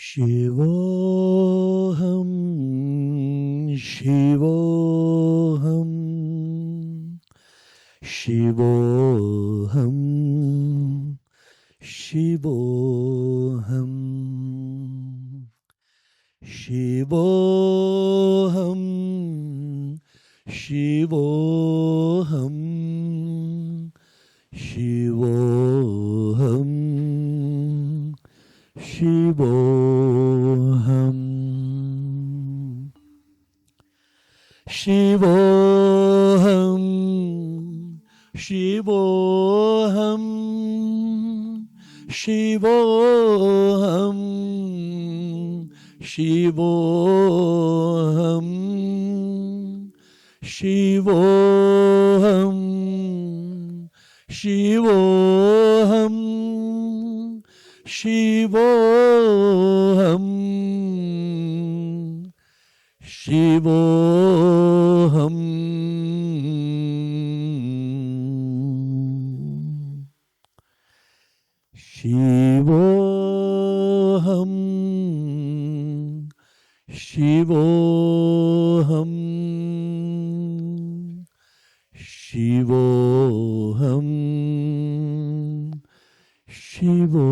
Shivoham, Shivoham, Shivoham, Shivoham, Shivoham, Shivoham, Shivoham, Shivoham, Shivoham, Shivoham, Shivoham, Shivoham, Shivoham, Shivoham, Shivoham, Shivoham, Shivoham, Shivoham, Shivoham, Shivoham.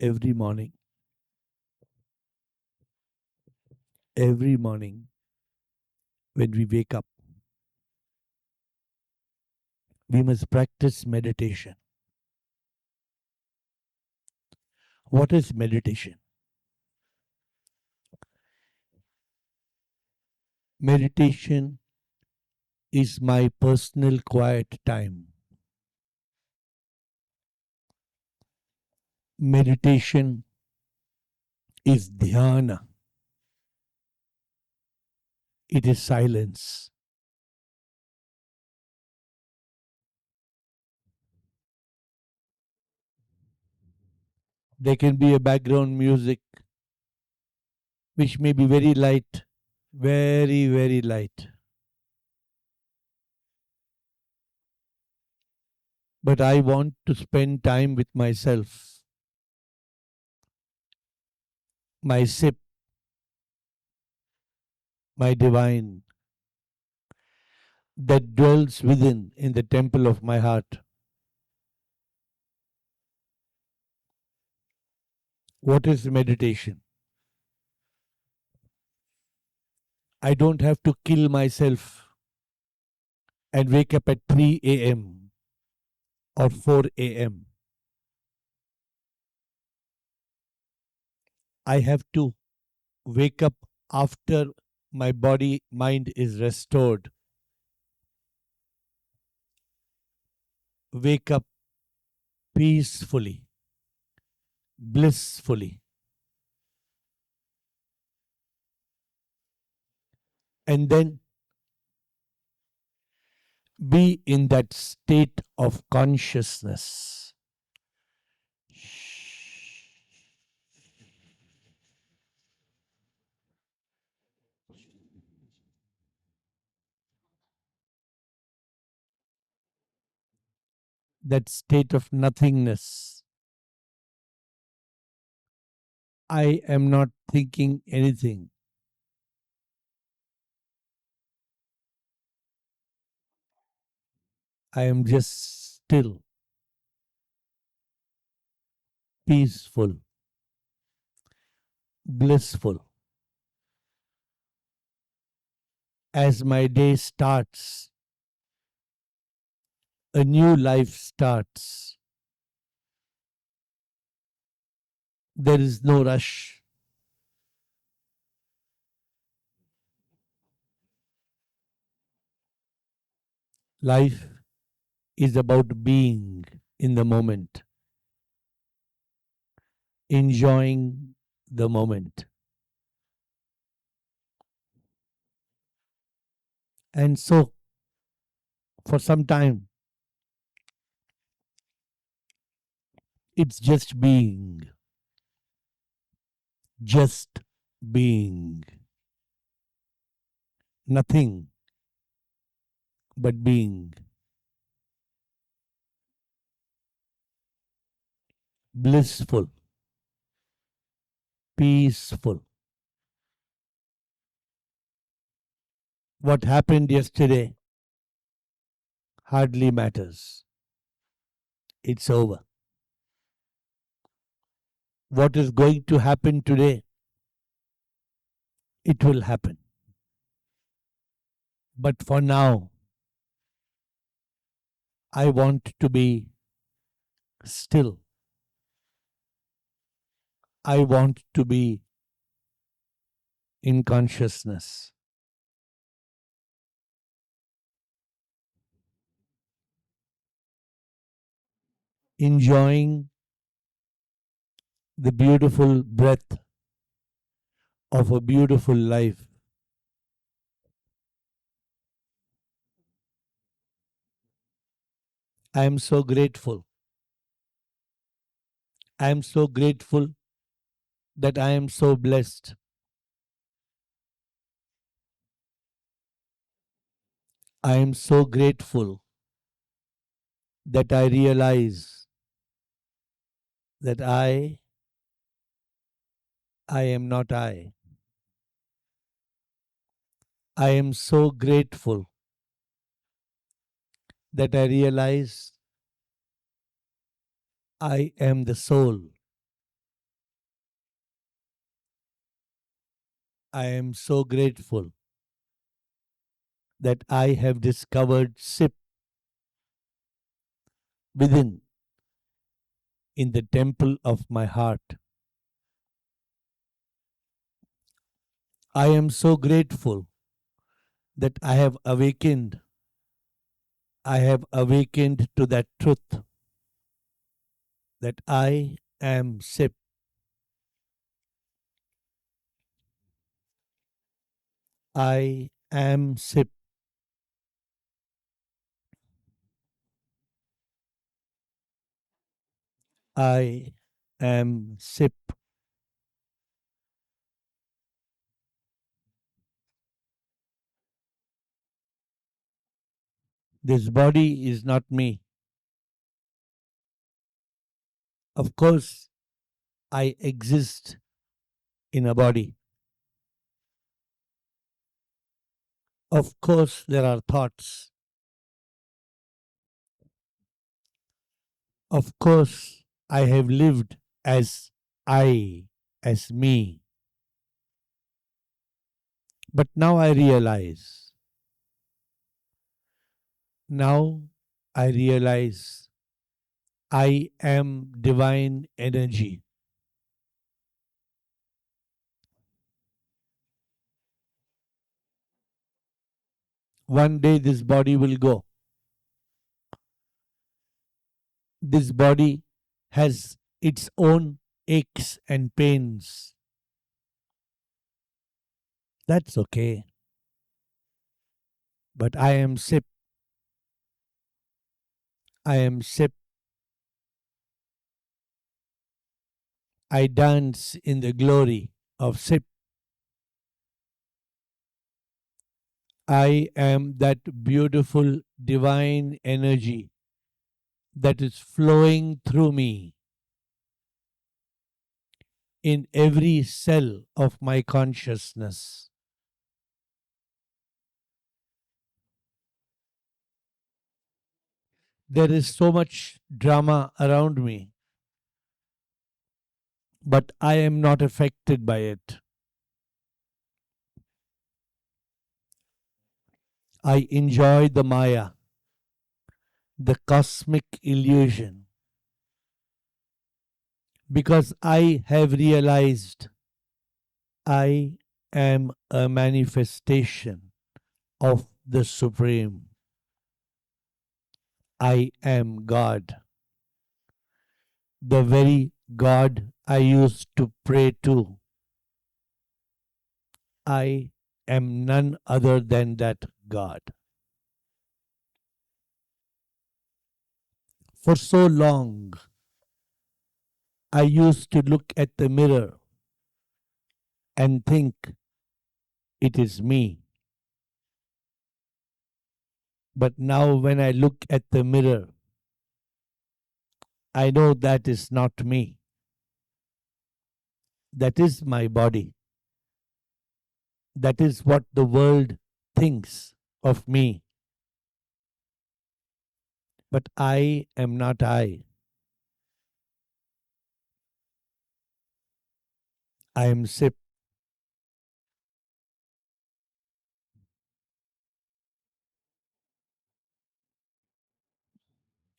Every morning, when we wake up, we must practice meditation. What is meditation? Meditation is my personal quiet time. Meditation is dhyana. It is silence. There can be a background music which may be very light, very, very light. But I want to spend time with myself, my sip, my divine, that dwells within in the temple of my heart. What is meditation? I don't have to kill myself and wake up at 3 a.m. or 4 a.m. I have to wake up after my body, mind is restored. Wake up peacefully, blissfully. And then be in that state of consciousness. That state of nothingness. I am not thinking anything. I am just still, peaceful, blissful. As my day starts, a new life starts. There is no rush. Life is about being in the moment, enjoying the moment. And so, for some time, it's just being. Just being. Nothing but being. blissful, peaceful. What happened yesterday hardly matters. It's over. What is going to happen today, it will happen. But for now, I want to be still. I want to be in consciousness. Enjoying the beautiful breath of a beautiful life. I am so grateful. I am so grateful that I am so blessed. I am so grateful that I realize that I am not I. I am so grateful that I realize I am the soul. I am so grateful that I have discovered SIP within in the temple of my heart. I am so grateful that I have awakened to that truth that I am SIP. I am SIP. I am SIP. This body is not me. Of course, I exist in a body. Of course, there are thoughts. Of course, I have lived as I, as me. But now I realize I am divine energy. One day this body will go. This body has its own aches and pains. That's okay. But I am SIP. I am SIP. I dance in the glory of SIP. I am that beautiful divine energy that is flowing through me in every cell of my consciousness. There is so much drama around me, but I am not affected by it. I enjoy the Maya, the cosmic illusion, because I have realized I am a manifestation of the Supreme. I am God. The very God I used to pray to. I am none other than that God. For so long, I used to look at the mirror and think it is me. But now, when I look at the mirror, I know that is not me. That is my body. That is what the world thinks of me. But I am not I. I am Sip.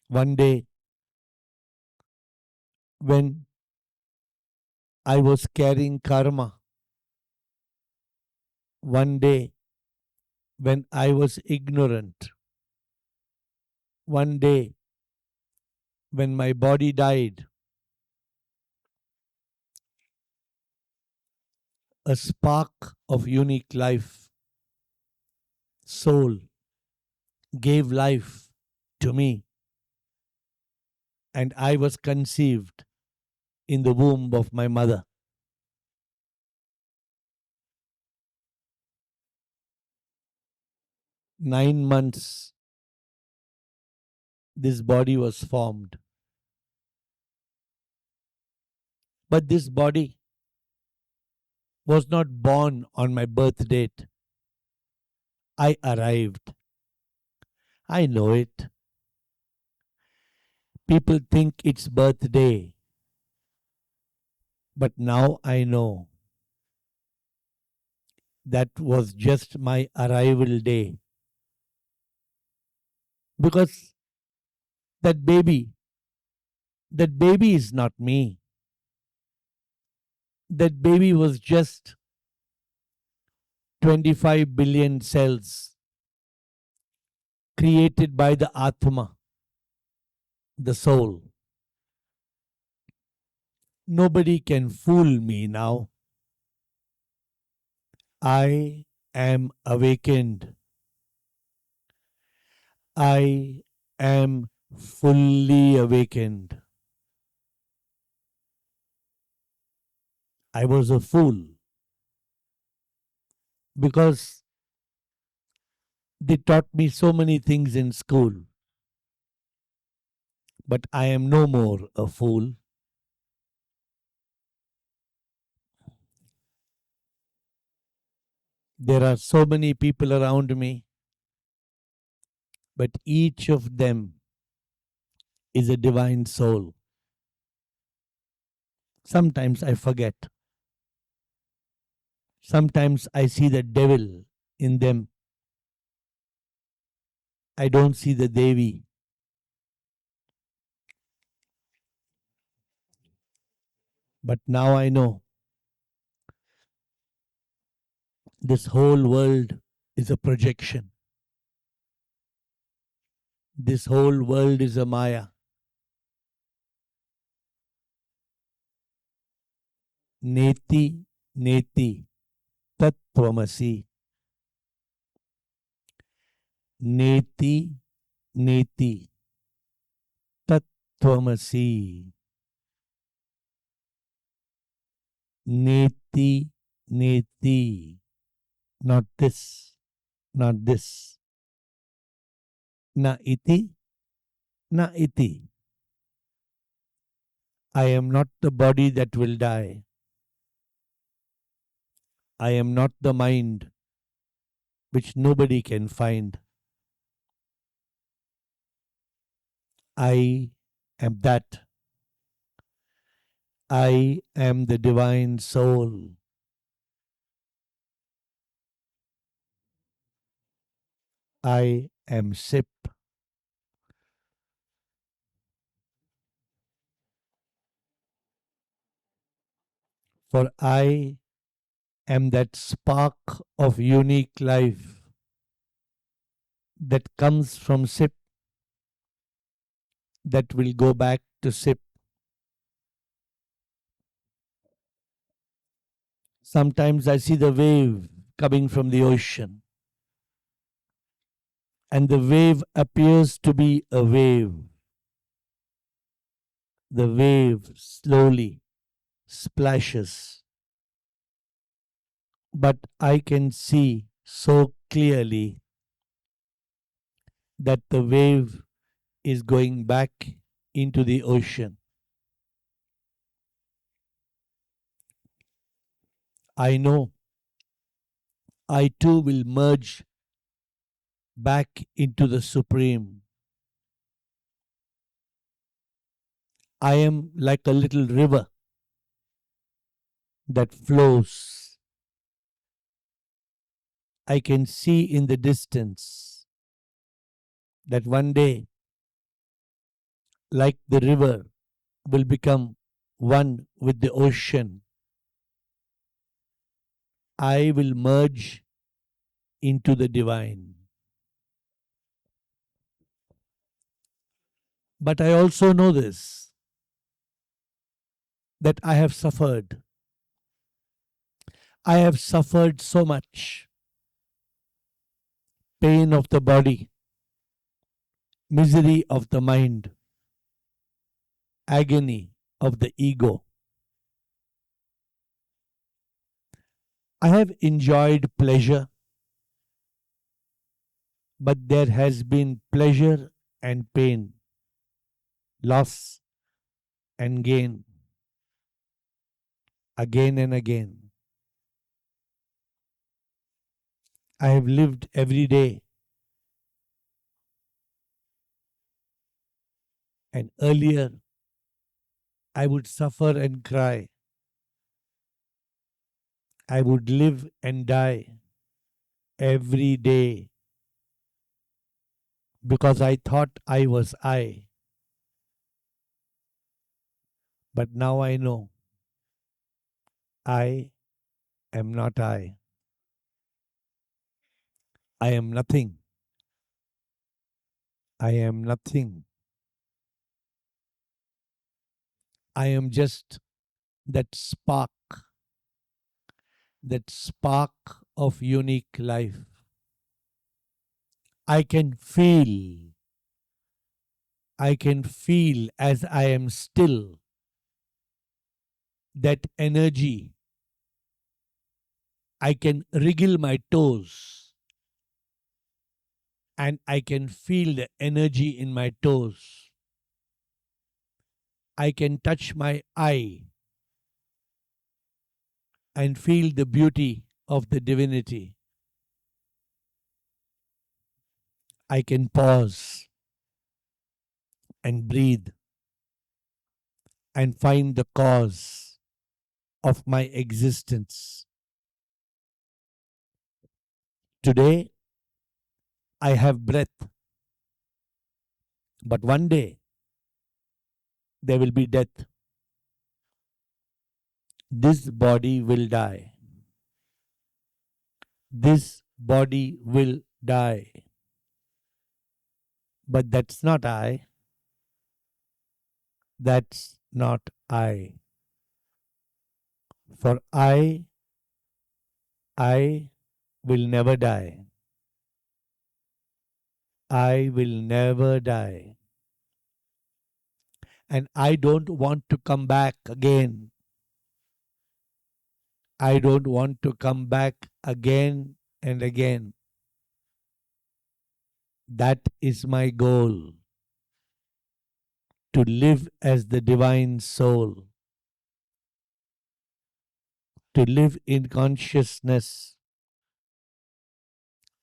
One day, when I was carrying karma, one day, when I was ignorant, one day, when my body died, a spark of unique life, soul, gave life to me, and I was conceived in the womb of my mother. 9 months, this body was formed. But this body was not born on my birth date. I arrived. I know it. People think it's birthday, but now I know that was just my arrival day. Because that baby, that baby is not me. That baby was just 25 billion cells created by the Atma, the soul. Nobody can fool me now. I am awakened. I am fully awakened. I was a fool because they taught me so many things in school. But I am no more a fool. There are so many people around me, but each of them is a divine soul. Sometimes I forget. Sometimes I see the devil in them. I don't see the Devi. But now I know this whole world is a projection. This whole world is a Maya. Neti, neti, tattvamasi. Neti, neti, tattvamasi. Neti, neti. Not this, not this. Na iti, na iti. I am not the body that will die. I am not the mind which nobody can find. I am that. I am the divine soul. I am Sip. For I am that spark of unique life that comes from Sip that will go back to Sip. Sometimes I see the wave coming from the ocean, and the wave appears to be a wave. The wave slowly splashes, but I can see so clearly that the wave is going back into the ocean. I know I too will merge back into the Supreme. I am like a little river that flows. I can see in the distance that one day, like the river, will become one with the ocean. I will merge into the divine. But I also know this, that I have suffered. I have suffered so much pain of the body, misery of the mind, agony of the ego. I have enjoyed pleasure, but there has been pleasure and pain, loss and gain, again and again. I have lived every day, and earlier I would suffer and cry. I would live and die every day because I thought I was I. But now I know I am not I. I am nothing. I am nothing. I am just that spark of unique life. I can feel, I can feel as I am still that energy. I can wriggle my toes and I can feel the energy in my toes. I can touch my eye and feel the beauty of the divinity. I can pause and breathe and find the cause of my existence. Today, I have breath, but one day there will be death. This body will die. This body will die. But that's not I. That's not I. For I will never die. I will never die. And I don't want to come back again. I don't want to come back again and again. That is my goal. To live as the divine soul. To live in consciousness.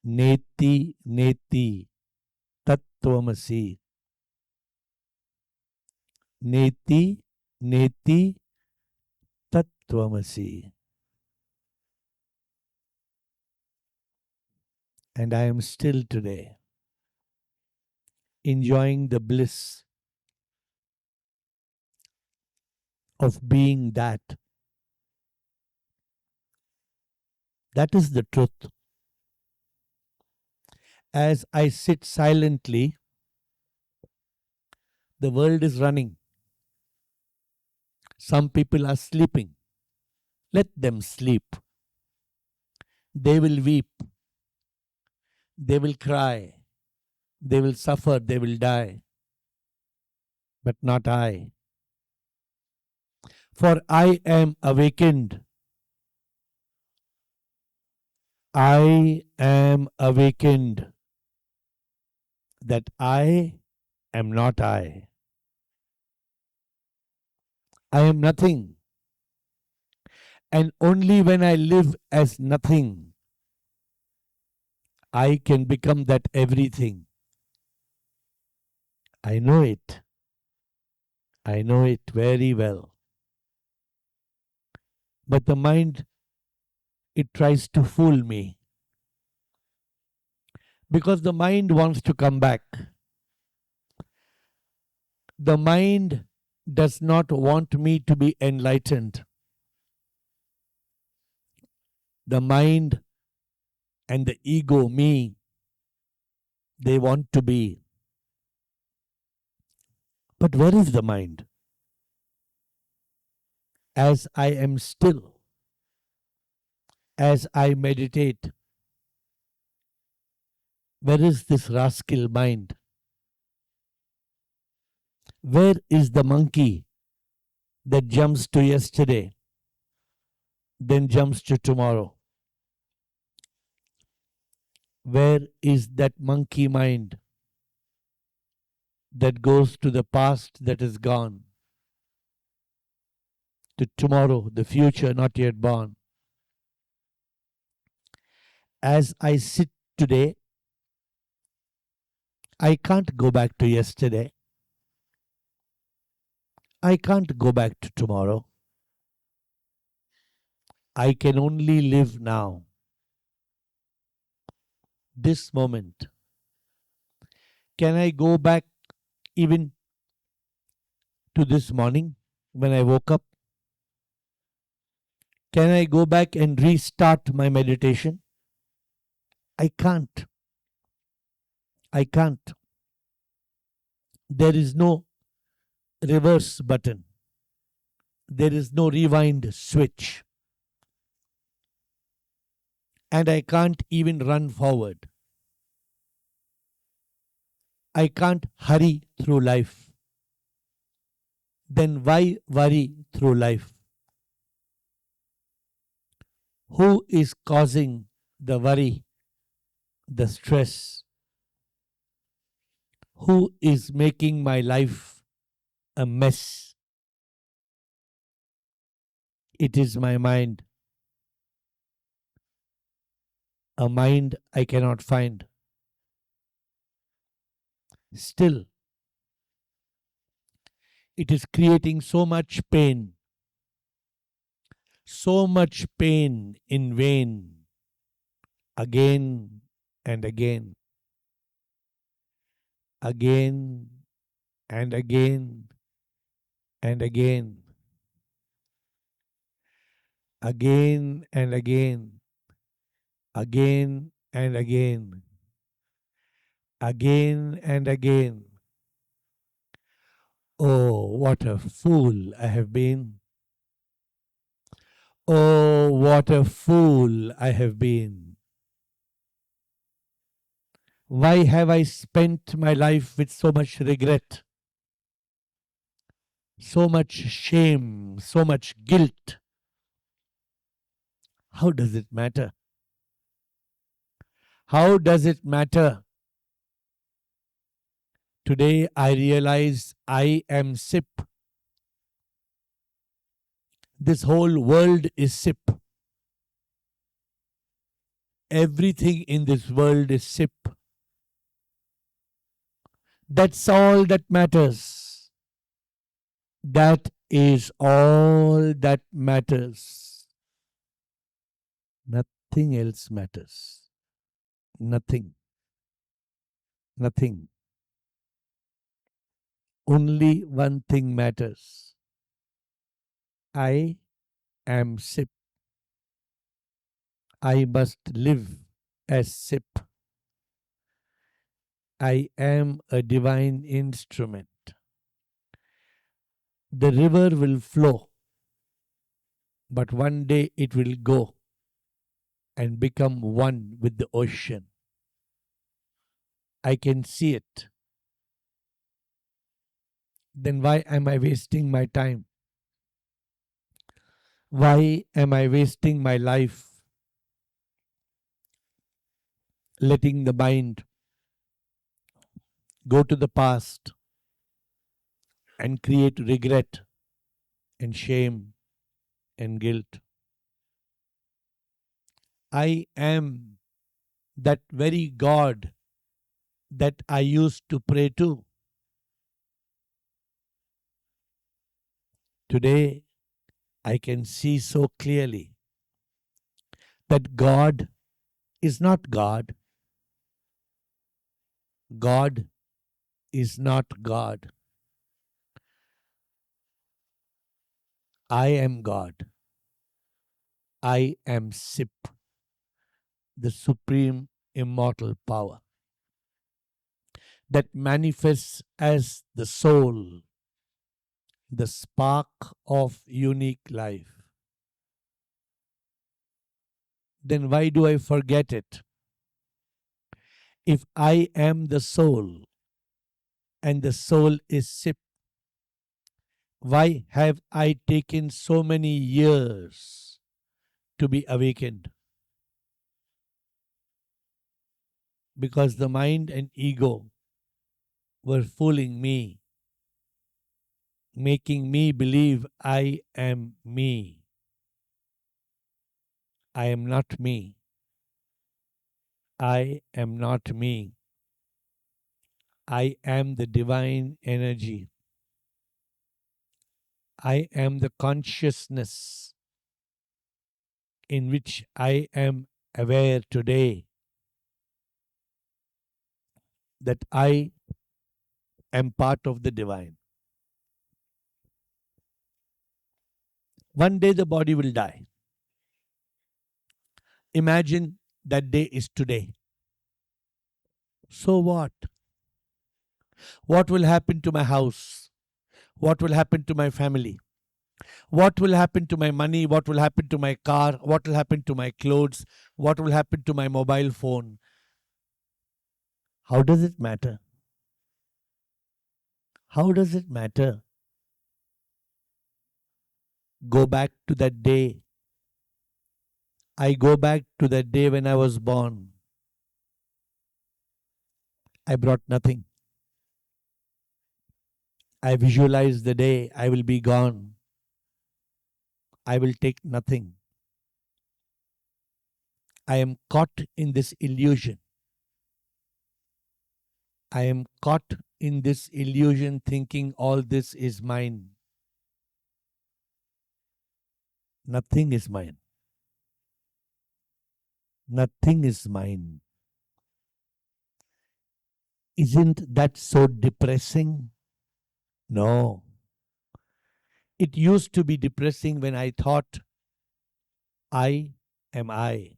Neti, neti, tattvamasi. Neti, neti, tattvamasi. And I am still today enjoying the bliss of being that. That is the truth. As I sit silently, the world is running. Some people are sleeping. Let them sleep. They will weep. They will cry. They will suffer. They will die. But not I. For I am awakened. I am awakened that I am not I. I am nothing. And only when I live as nothing, I can become that everything. I know it. I know it very well. But the mind, it tries to fool me because the mind wants to come back. The mind does not want me to be enlightened. The mind and the ego, me, they want to be. But where is the mind? As I am still, as I meditate, where is this rascal mind? Where is the monkey that jumps to yesterday, then jumps to tomorrow? Where is that monkey mind that goes to the past that is gone, to tomorrow, the future not yet born? As I sit today, I can't go back to yesterday. I can't go back to tomorrow. I can only live now, this moment. Can I go back even to this morning when I woke up? Can I go back and restart my meditation? I can't. I can't. There is no reverse button. There is no rewind switch. And I can't even run forward. I can't hurry through life. Then why worry through life? Who is causing the worry, the stress? Who is making my life a mess? It is my mind. A mind I cannot find. Still, it is creating so much pain in vain, again and again, again and again and again, again and again, again and again, again and again. Oh, what a fool I have been. Oh, what a fool I have been. Why have I spent my life with so much regret, so much shame, so much guilt? How does it matter? How does it matter? Today I realize I am SIP. This whole world is SIP. Everything in this world is SIP. That's all that matters. That is all that matters. Nothing else matters. Nothing. Nothing. Only one thing matters. I am SIP. I must live as SIP. I am a divine instrument. The river will flow, but one day it will go and become one with the ocean. I can see it. Then why am I wasting my time? Why am I wasting my life letting the mind go to the past and create regret and shame and guilt. I am that very God that I used to pray to. Today, I can see so clearly that God is not God. God is not God. I am God. I am SIP, the Supreme Immortal Power that manifests as the soul, the spark of unique life. Then why do I forget it? If I am the soul and the soul is SIP, why have I taken so many years to be awakened? Because the mind and ego were fooling me, making me believe I am me. I am not me. I am not me. I am the divine energy. I am the consciousness in which I am aware today that I am part of the divine. One day the body will die. Imagine that day is today. So what? What will happen to my house? What will happen to my family? What will happen to my money? What will happen to my car? What will happen to my clothes? What will happen to my mobile phone? How does it matter? How does it matter? Go back to that day. I go back to that day when I was born. I brought nothing. I visualize the day I will be gone. I will take nothing. I am caught in this illusion. I am caught in this illusion thinking all this is mine. Nothing is mine. Nothing is mine. Isn't that so depressing? No. It used to be depressing when I thought I am I.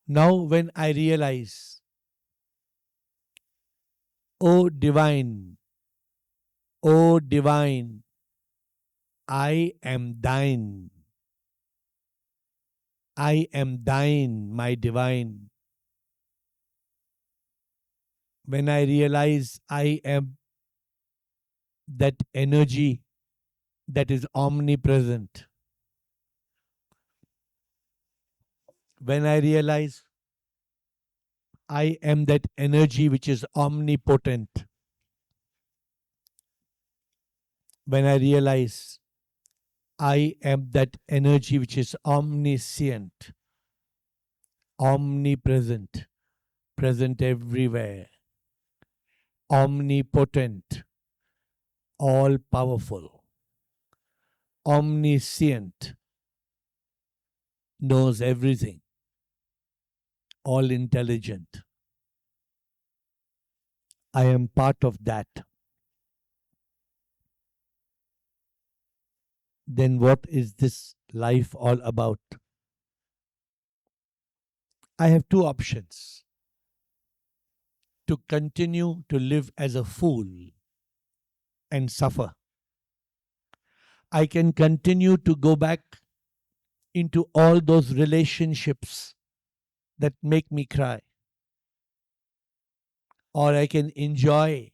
Now, when I realize, oh divine, oh divine, I am thine. I am thine, my divine. When I realize I am that energy that is omnipresent, when I realize I am that energy which is omnipotent, when I realize I am that energy which is omniscient, omnipresent, present everywhere, omnipotent, all powerful, omniscient, knows everything, all intelligent. I am part of that. Then what is this life all about? I have two options: to continue to live as a fool and suffer. I can continue to go back into all those relationships that make me cry. Or I can enjoy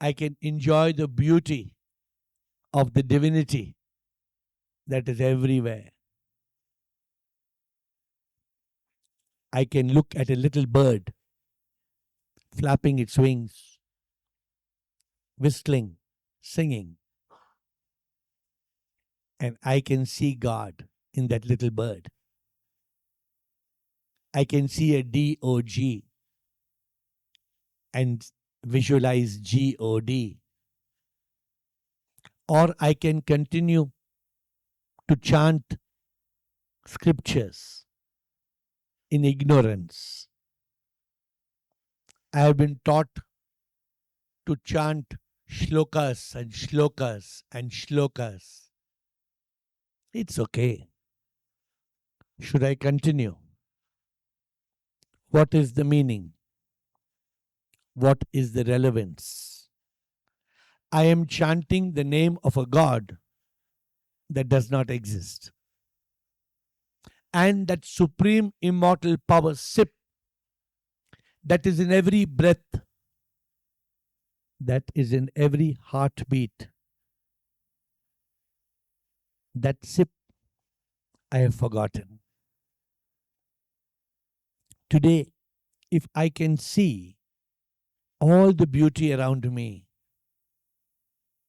the beauty of the divinity that is everywhere. I can look at a little bird flapping its wings, whistling, singing, and I can see God in that little bird. I can see a DOG and visualize God. Or I can continue to chant scriptures in ignorance. I have been taught to chant shlokas and shlokas and shlokas. It's okay. Should I continue? What is the meaning? What is the relevance? I am chanting the name of a God that does not exist. And that supreme immortal power, sip, that is in every breath, that is in every heartbeat, that sip I have forgotten. Today, if I can see all the beauty around me,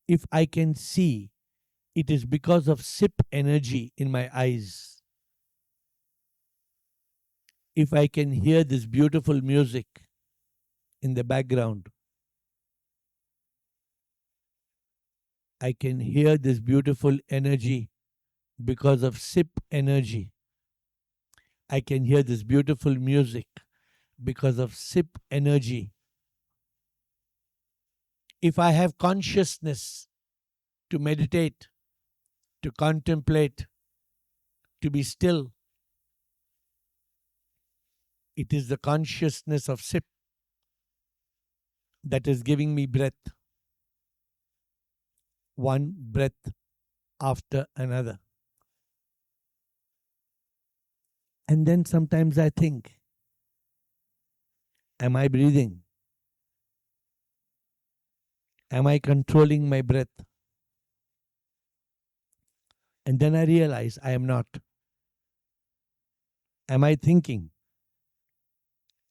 if I can see, it is because of sip energy in my eyes. If I can hear this beautiful music in the background, I can hear this beautiful energy because of sip energy. I can hear this beautiful music because of sip energy. If I have consciousness to meditate, to contemplate, to be still, it is the consciousness of sip that is giving me breath, one breath after another. And then sometimes I think, am I breathing? Am I controlling my breath? And then I realize I am not. Am I thinking?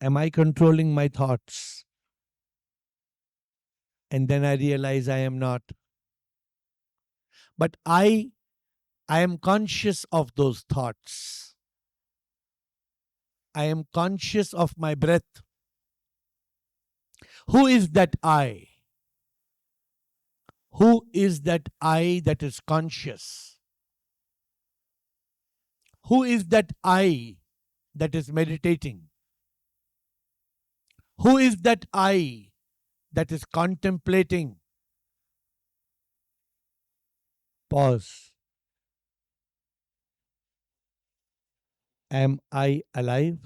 Am I controlling my thoughts? And then I realize I am not. But I am conscious of those thoughts. I am conscious of my breath. Who is that I? Who is that I that is conscious? Who is that I that is meditating? Who is that I that is contemplating? Pause. Am I alive?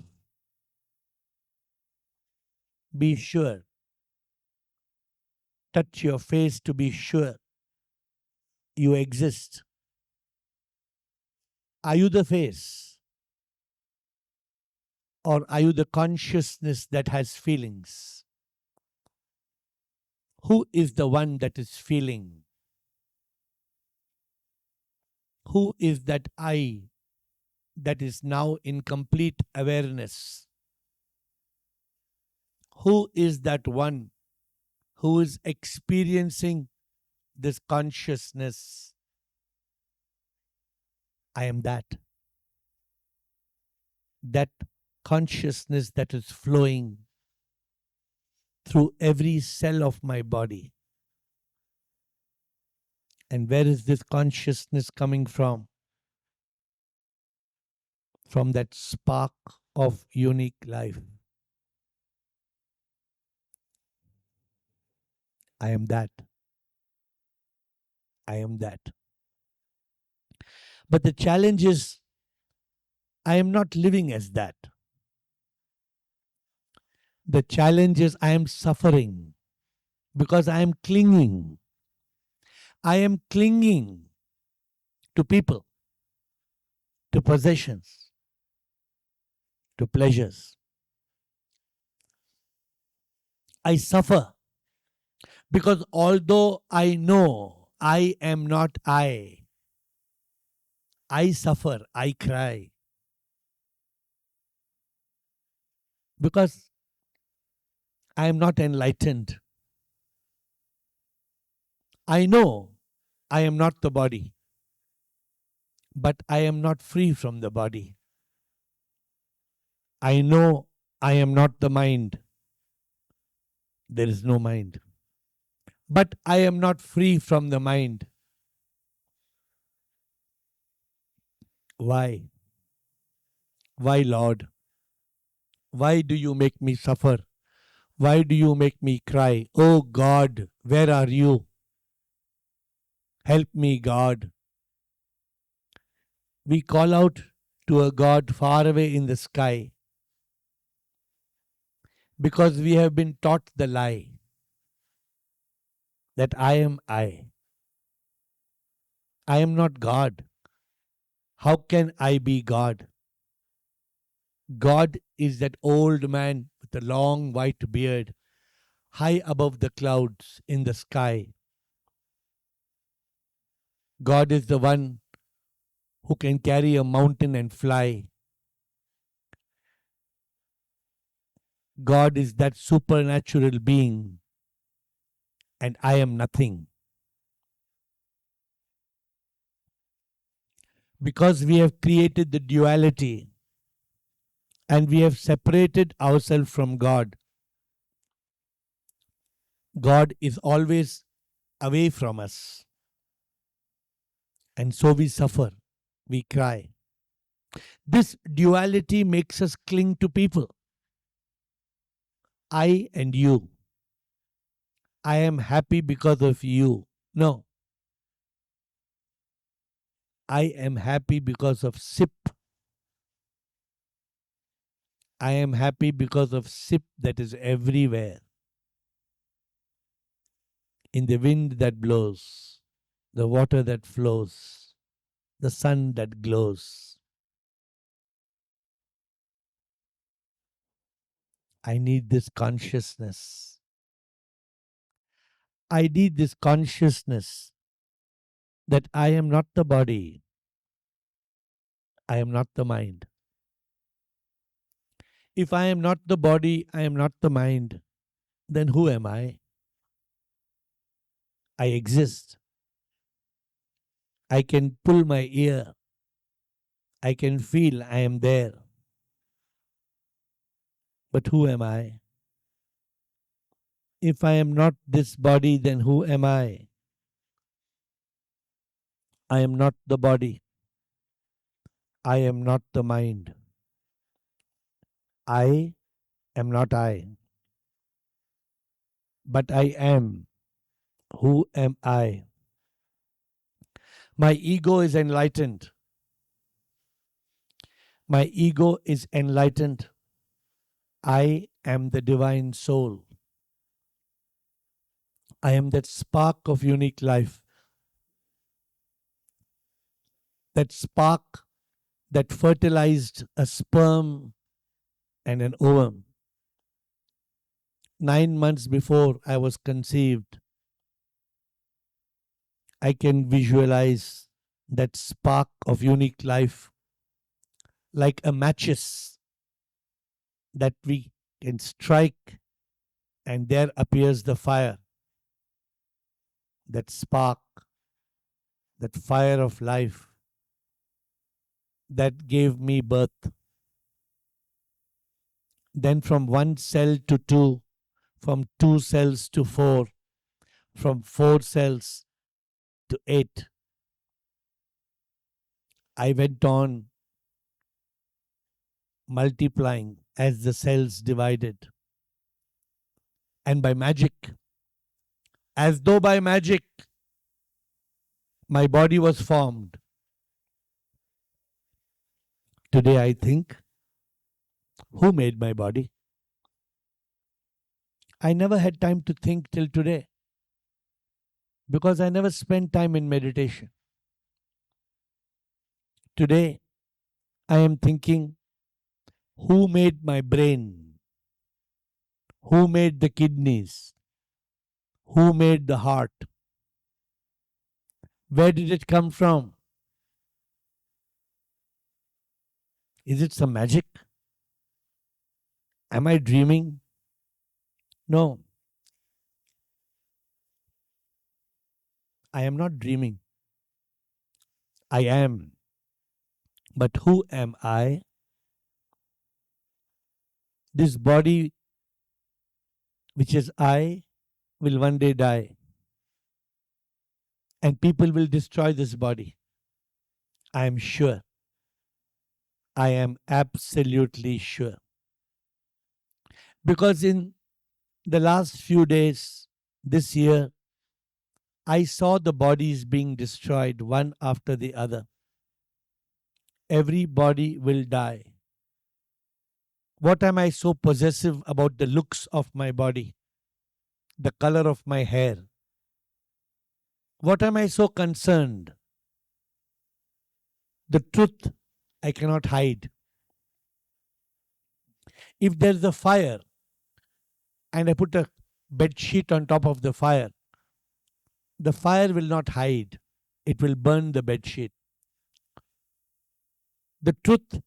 Be sure. Touch your face to be sure you exist. Are you the face? Or are you the consciousness that has feelings? Who is the one that is feeling? Who is that I that is now in complete awareness? Who is that one who is experiencing this consciousness? I am that. That consciousness that is flowing through every cell of my body. And where is this consciousness coming from? From that spark of unique life. I am that. I am that. But the challenge is, I am not living as that. The challenge is, I am suffering because I am clinging. I am clinging to people, to possessions, to pleasures. I suffer because although I know I am not I suffer, I cry. Because I am not enlightened. I know I am not the body. but I am not free from the body. I know I am not the mind. There is no mind. But I am not free from the mind. Why? Why, Lord? Why do you make me suffer? Why do you make me cry? Oh God, where are you? Help me, God. We call out to a God far away in the sky because we have been taught the lie that I am I. I am not God. How can I be God? God is that old man with a long white beard, high above the clouds in the sky. God is the one who can carry a mountain and fly. God is that supernatural being, and I am nothing. Because we have created the duality and we have separated ourselves from God, God is always away from us. And so we suffer, we cry. This duality makes us cling to people. I and you. I am happy because of you. No, I am happy because of sip. I am happy because of sip that is everywhere. In the wind that blows, the water that flows, the sun that glows. I need this consciousness. I need this consciousness that I am not the body, I am not the mind. If I am not the body, I am not the mind, then who am I? I exist. I can pull my ear. I can feel I am there. But who am I? If I am not this body, then who am I? I am not the body. I am not the mind. I am not I. But I am. Who am I? My ego is enlightened. My ego is enlightened. I am the divine soul. I am that spark of unique life. That spark that fertilized a sperm and an ovum. 9 months before I was conceived, I can visualize that spark of unique life like a matches that we can strike, and there appears the fire. That spark, that fire of life that gave me birth. Then from one cell to two, from two cells to four, from four cells to eight. I went on multiplying as the cells divided. And by magic, as though by magic, my body was formed. Today I think, who made my body? I never had time to think till today because I never spent time in meditation. Today I am thinking, who made my brain? Who made the kidneys? Who made the heart? Where did it come from? Is it some magic? Am I dreaming? No, I am not dreaming. I am. But who am I? This body, which is I, will one day die. And people will destroy this body. I am sure. I am absolutely sure. Because in the last few days, this year, I saw the bodies being destroyed one after the other. Every body will die. What am I so possessive about the looks of my body, the color of my hair? What am I so concerned? The truth I cannot hide. If there's a fire and I put a bed sheet on top of the fire will not hide. It will burn the bed sheet. The truth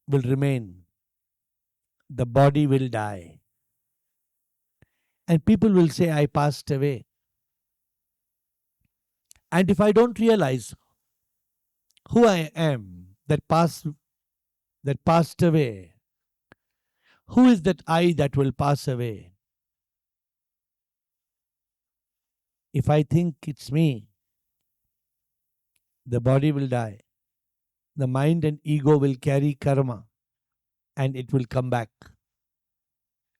will remain. The body will die. And people will say, I passed away. And if I don't realize who I am that passed away, who is that I that will pass away? If I think it's me, the body will die. The mind and ego will carry karma and it will come back.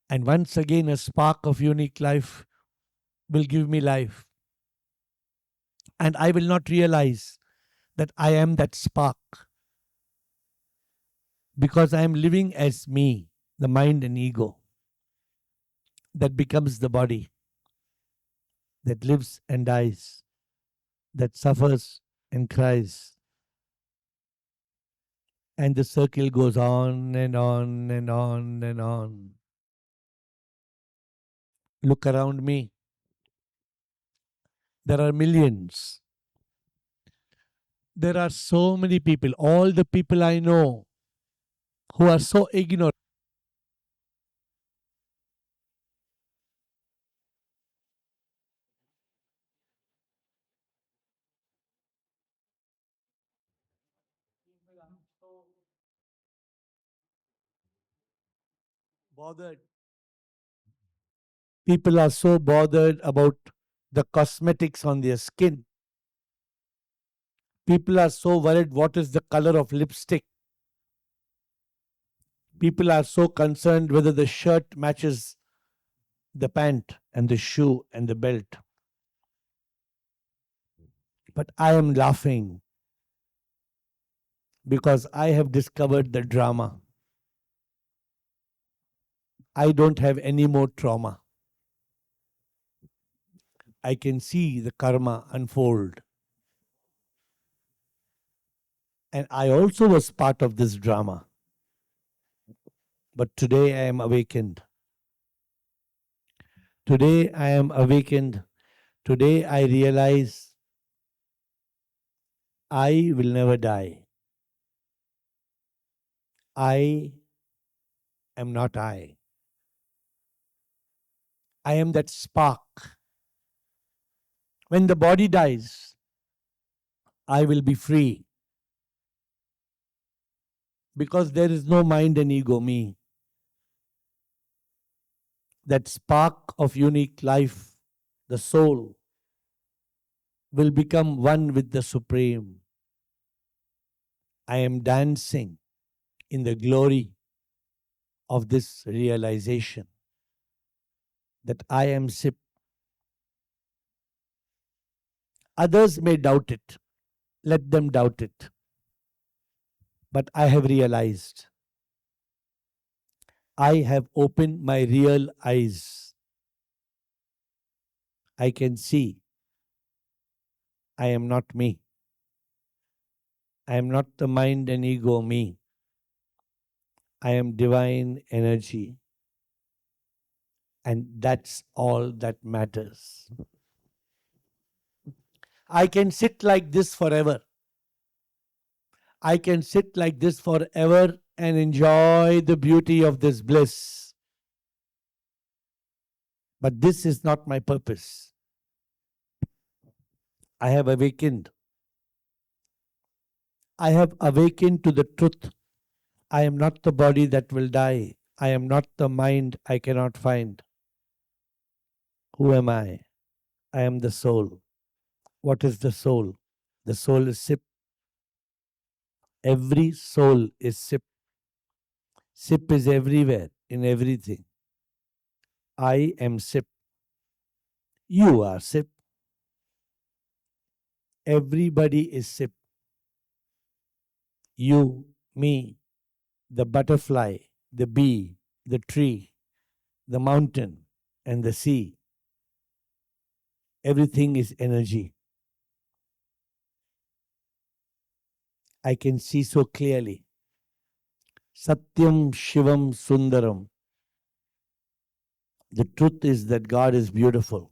And once again, a spark of unique life will give me life. And I will not realize that I am that spark because I am living as me, the mind and ego, that becomes the body, that lives and dies, that suffers and cries. And the circle goes on and on and on and on. Look around me. There are millions. There are so many people, all the people I know who are so ignorant. Bothered. People are so bothered about the cosmetics on their skin. People are so worried what is the color of lipstick. People are so concerned whether the shirt matches the pant and the shoe and the belt. But I am laughing because I have discovered the drama. I don't have any more trauma. I can see the karma unfold. And I also was part of this drama. But today I am awakened. Today I am awakened. Today I realize I will never die. I am not I. I am that spark. When the body dies, I will be free. Because there is no mind and ego, me. That spark of unique life, the soul, will become one with the Supreme. I am dancing in the glory of this realization that I am SIP. Others may doubt it. Let them doubt it. But I have realized. I have opened my real eyes. I can see. I am not me. I am not the mind and ego me. I am divine energy. And that's all that matters. I can sit like this forever. I can sit like this forever and enjoy the beauty of this bliss. But this is not my purpose. I have awakened. I have awakened to the truth. I am not the body that will die. I am not the mind I cannot find. Who am I? I am the soul. What is the soul? The soul is Sip. Every soul is Sip. Sip is everywhere, in everything. I am Sip. You are Sip. Everybody is Sip. You, me, the butterfly, the bee, the tree, the mountain, and the sea. Everything is energy. I can see so clearly. Satyam Shivam Sundaram. The truth is that God is beautiful.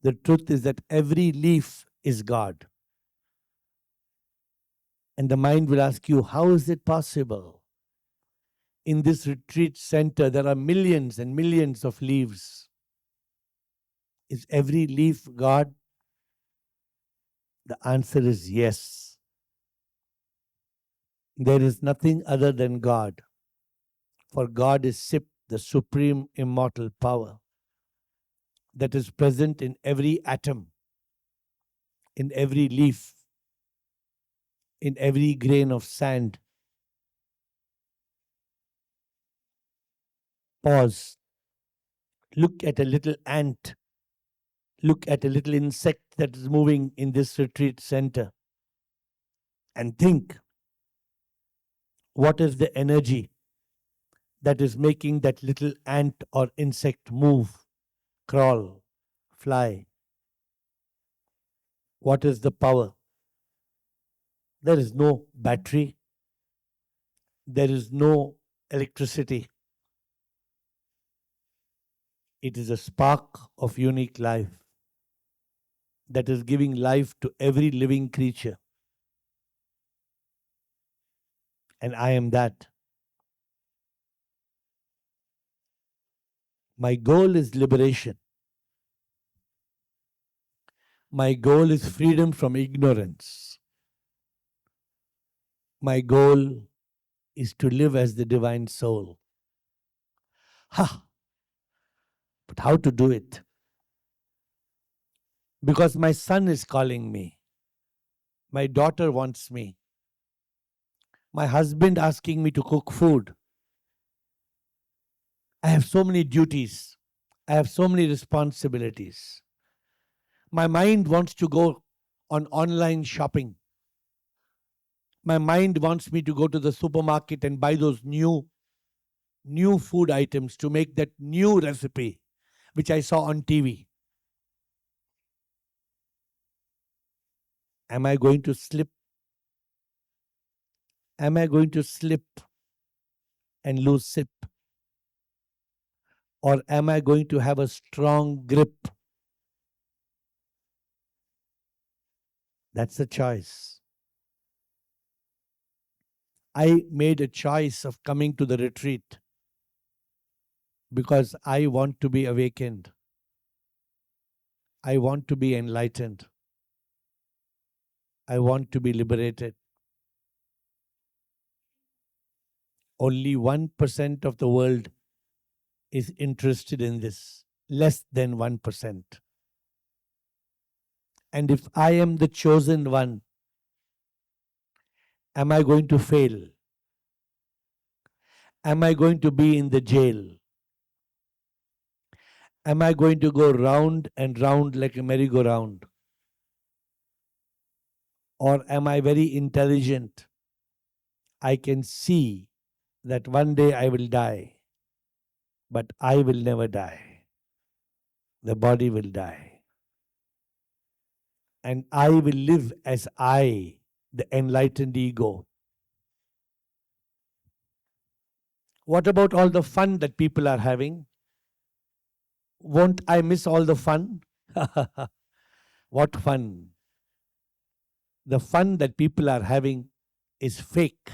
The truth is that every leaf is God. And the mind will ask you, how is it possible? In this retreat center, there are millions and millions of leaves. Is every leaf God? The answer is yes. There is nothing other than God. For God is Sip, the Supreme Immortal Power that is present in every atom, in every leaf, in every grain of sand. Pause. Look at a little ant. Look at a little insect that is moving in this retreat center and think, what is the energy that is making that little ant or insect move, crawl, fly? What is the power? There is no battery. There is no electricity. It is a spark of unique life that is giving life to every living creature. And I am that. My goal is liberation. My goal is freedom from ignorance. My goal is to live as the divine soul. Ha! But how to do it? Because my son is calling me. My daughter wants me. My husband asking me to cook food. I have so many duties. I have so many responsibilities. My mind wants to go on online shopping. My mind wants me to go to the supermarket and buy those new food items to make that new recipe which I saw on TV. Am I going to slip? Am I going to slip and lose Sip? Or am I going to have a strong grip? That's a choice. I made a choice of coming to the retreat because I want to be awakened. I want to be enlightened. I want to be liberated. Only 1% of the world is interested in this. Less than 1%. And if I am the chosen one, am I going to fail? Am I going to be in the jail? Am I going to go round and round like a merry-go-round? Or am I very intelligent? I can see that one day I will die, but I will never die. The body will die. And I will live as I, the enlightened ego. What about all the fun that people are having? Won't I miss all the fun? What fun? The fun that people are having is fake.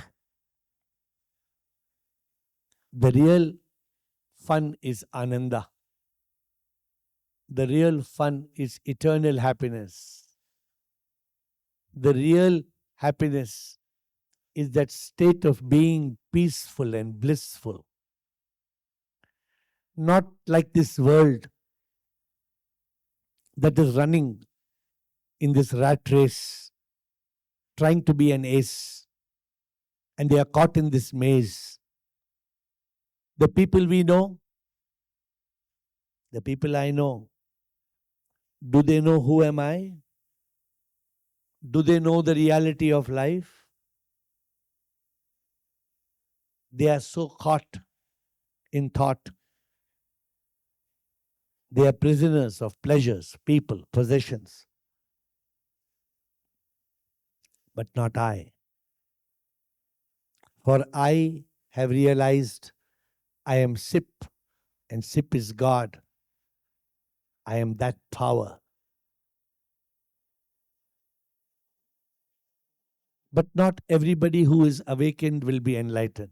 The real fun is Ananda. The real fun is eternal happiness. The real happiness is that state of being peaceful and blissful. Not like this world that is running in this rat race, trying to be an ace, and they are caught in this maze. The people we know, the people I know, do they know who am I? Do they know the reality of life? They are so caught in thought. They are prisoners of pleasures, people, possessions. But not I. For I have realized I am Sip, and Sip is God. I am that power. But not everybody who is awakened will be enlightened.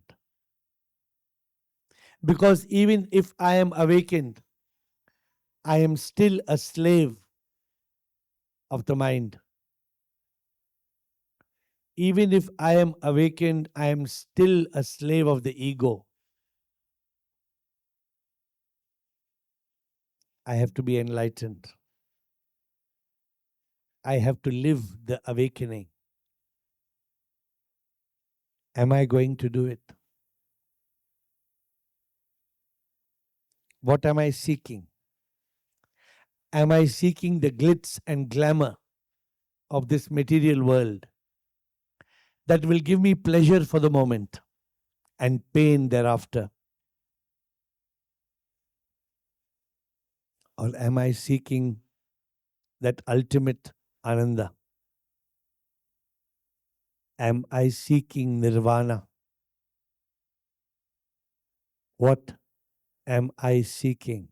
Because even if I am awakened, I am still a slave of the mind. Even if I am awakened, I am still a slave of the ego. I have to be enlightened. I have to live the awakening. Am I going to do it? What am I seeking? Am I seeking the glitz and glamour of this material world that will give me pleasure for the moment and pain thereafter? Or am I seeking that ultimate ananda? Am I seeking nirvana? What am I seeking?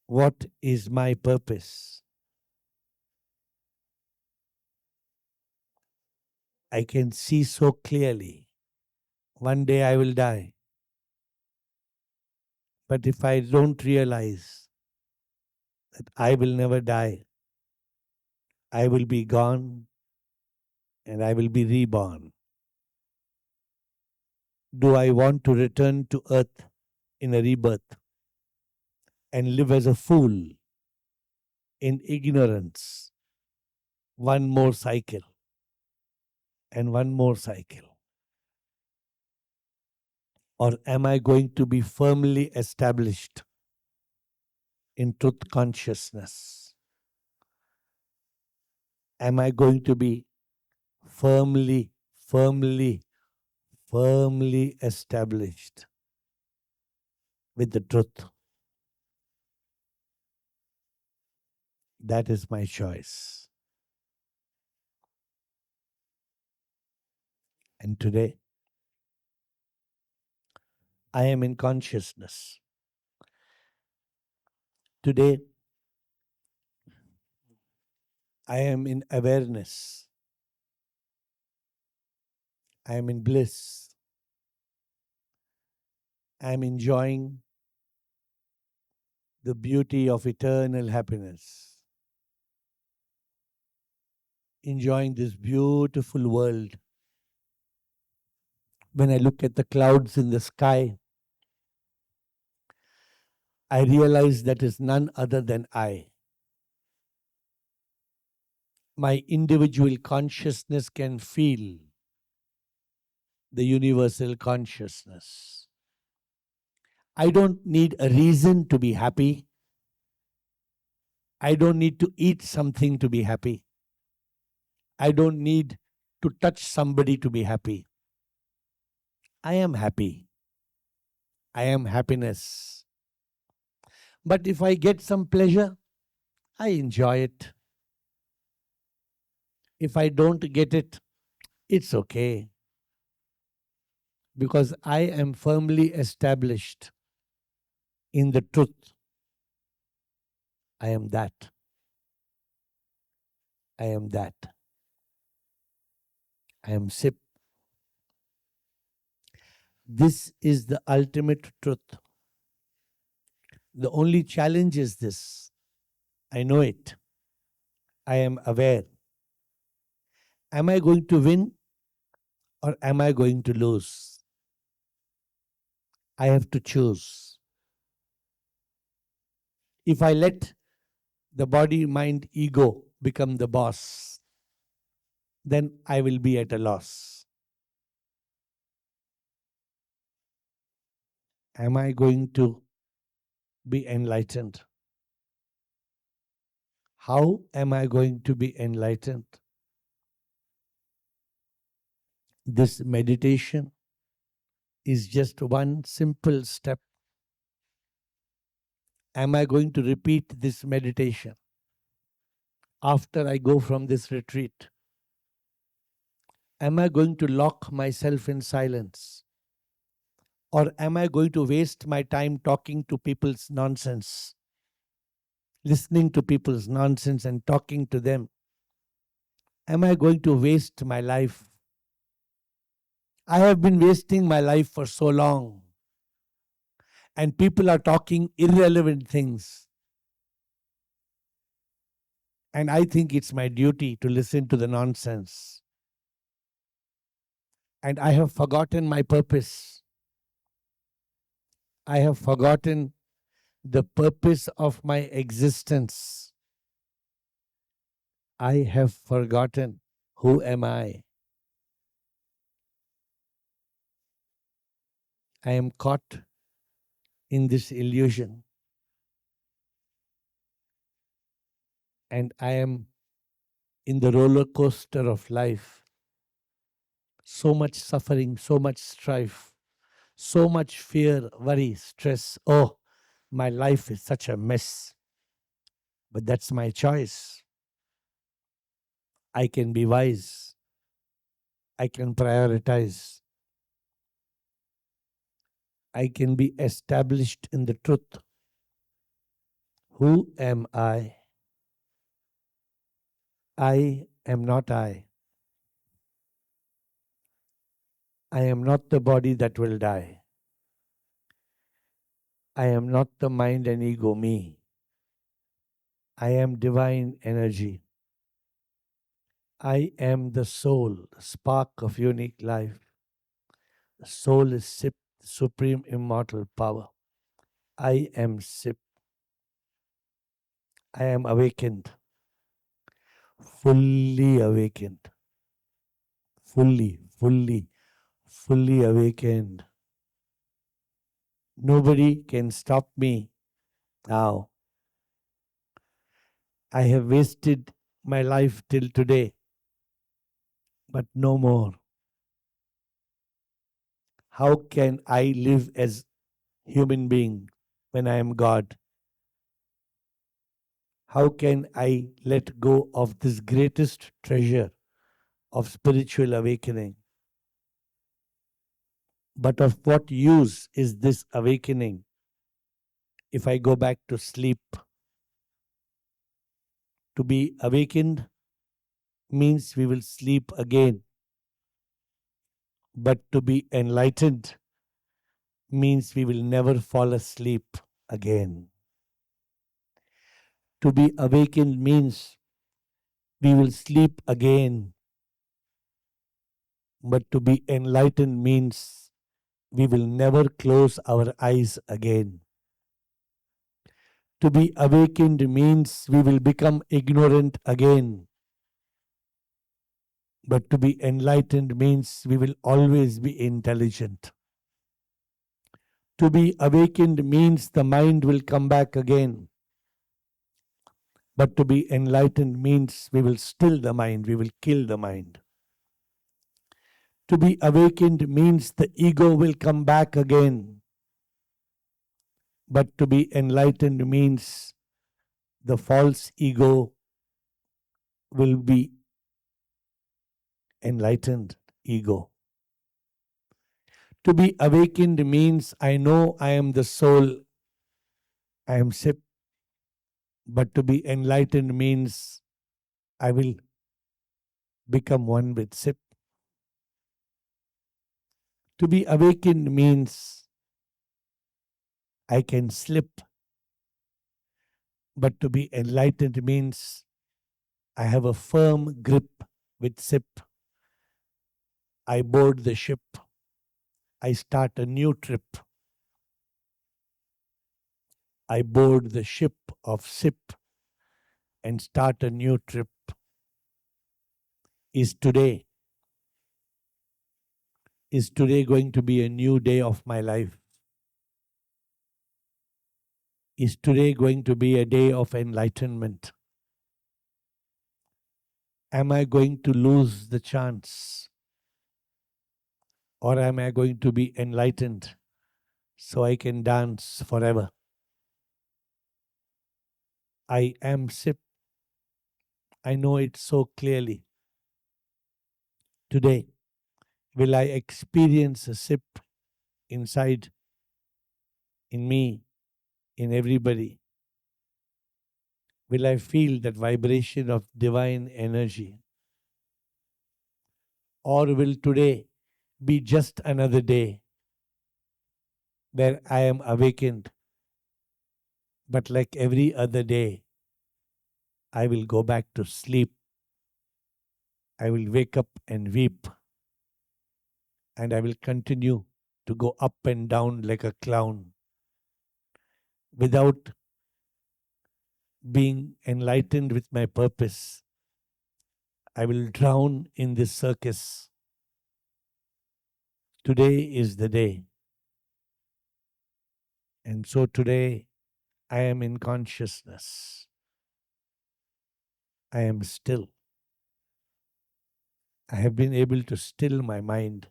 What is my purpose? I can see so clearly. One day I will die. But if I don't realize that I will never die, I will be gone and I will be reborn. Do I want to return to earth in a rebirth and live as a fool in ignorance? One more cycle and one more cycle. Or am I going to be firmly established in truth consciousness? Am I going to be firmly established with the truth? That is my choice. And today, I am in consciousness. Today, I am in awareness. I am in bliss. I am enjoying the beauty of eternal happiness. Enjoying this beautiful world. When I look at the clouds in the sky, I realize that is none other than I. My individual consciousness can feel the universal consciousness. I don't need a reason to be happy. I don't need to eat something to be happy. I don't need to touch somebody to be happy. I am happy. I am happiness. But if I get some pleasure, I enjoy it. If I don't get it, it's okay. Because I am firmly established in the truth. I am that. I am that. I am Sip. This is the ultimate truth. The only challenge is this. I know it. I am aware. Am I going to win or am I going to lose? I have to choose. If I let the body, mind, ego become the boss, then I will be at a loss. Am I going to be enlightened? How am I going to be enlightened? This meditation is just one simple step. Am I going to repeat this meditation after I go from this retreat? Am I going to lock myself in silence? Or am I going to waste my time talking to people's nonsense, listening to people's nonsense and talking to them? Am I going to waste my life? I have been wasting my life for so long, and people are talking irrelevant things. And I think it's my duty to listen to the nonsense. And I have forgotten my purpose. I have forgotten the purpose of my existence. I have forgotten who am I. I am caught in this illusion. And I am in the roller coaster of life. So much suffering, so much strife, so much fear, worry, stress. Oh, my life is such a mess. But that's my choice. I can be wise. I can prioritize. I can be established in the truth. Who am I? I am not I. I am not the body that will die. I am not the mind and ego, me. I am divine energy. I am the soul, the spark of unique life. The soul is SIP, Supreme Immortal Power. I am SIP. I am awakened, fully awakened, fully awakened. Nobody can stop me now. I have wasted my life till today, but no more. How can I live as human being when I am God? How can I let go of this greatest treasure of spiritual awakening? But of what use is this awakening if I go back to sleep? To be awakened means we will sleep again. But to be enlightened means we will never fall asleep again. To be awakened means we will sleep again. But to be enlightened means we will never close our eyes again. To be awakened means we will become ignorant again. But to be enlightened means we will always be intelligent. To be awakened means the mind will come back again. But to be enlightened means we will still the mind, we will kill the mind. To be awakened means the ego will come back again. But to be enlightened means the false ego will be enlightened ego. To be awakened means I know I am the soul, I am SIP. But to be enlightened means I will become one with SIP. To be awakened means I can slip. But to be enlightened means I have a firm grip with SIP. I board the ship. I start a new trip. I board the ship of SIP and start a new trip. Is today going to be a new day of my life? Is today going to be a day of enlightenment? Am I going to lose the chance? Or am I going to be enlightened so I can dance forever? I am SIP. I know it so clearly. Today, will I experience a SIP inside, in me, in everybody? Will I feel that vibration of divine energy? Or will today be just another day where I am awakened, but like every other day, I will go back to sleep. I will wake up and weep, and I will continue to go up and down like a clown without being enlightened with my purpose. I will drown in this circus. Today is the day. And so today, I am in consciousness. I am still. I have been able to still my mind.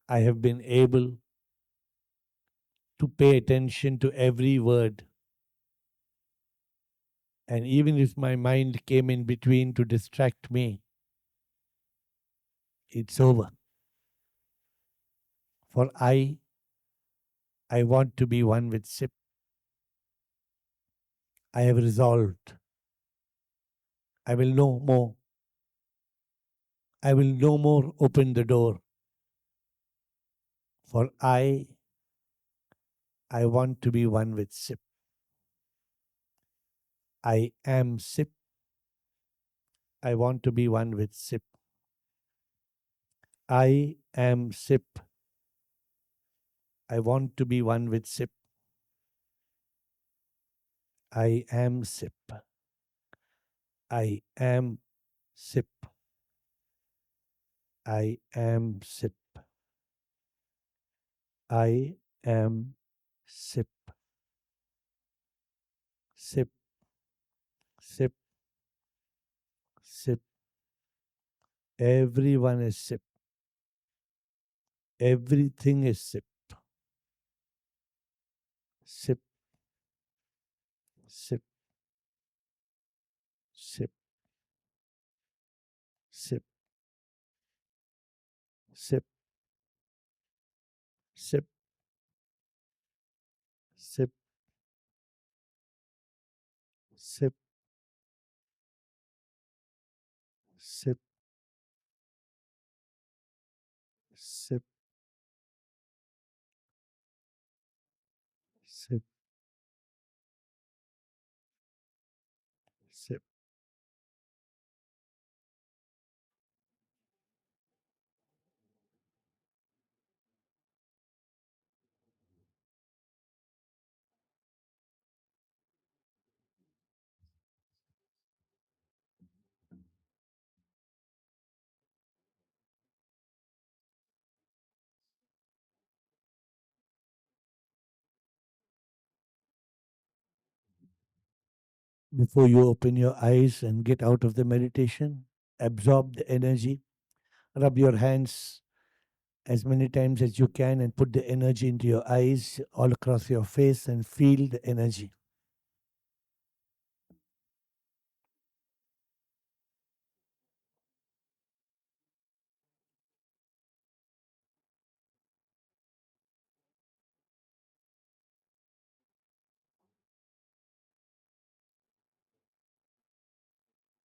I have been able to pay attention to every word. And even if my mind came in between to distract me, it's over. For I want to be one with SIP. I have resolved. I will no more. I will no more open the door. For I want to be one with SIP. I am SIP. I want to be one with SIP. I am SIP. I want to be one with SIP. I am SIP. I am SIP. I am SIP. I am SIP. SIP. SIP. SIP. Everyone is SIP. Everything is SIP. SIP. SIP. SIP. SIP. SIP. SIP. SIP. SIP. SIP. SIP. SIP. SIP. Before you open your eyes and get out of the meditation, absorb the energy, rub your hands as many times as you can and put the energy into your eyes, all across your face, and feel the energy.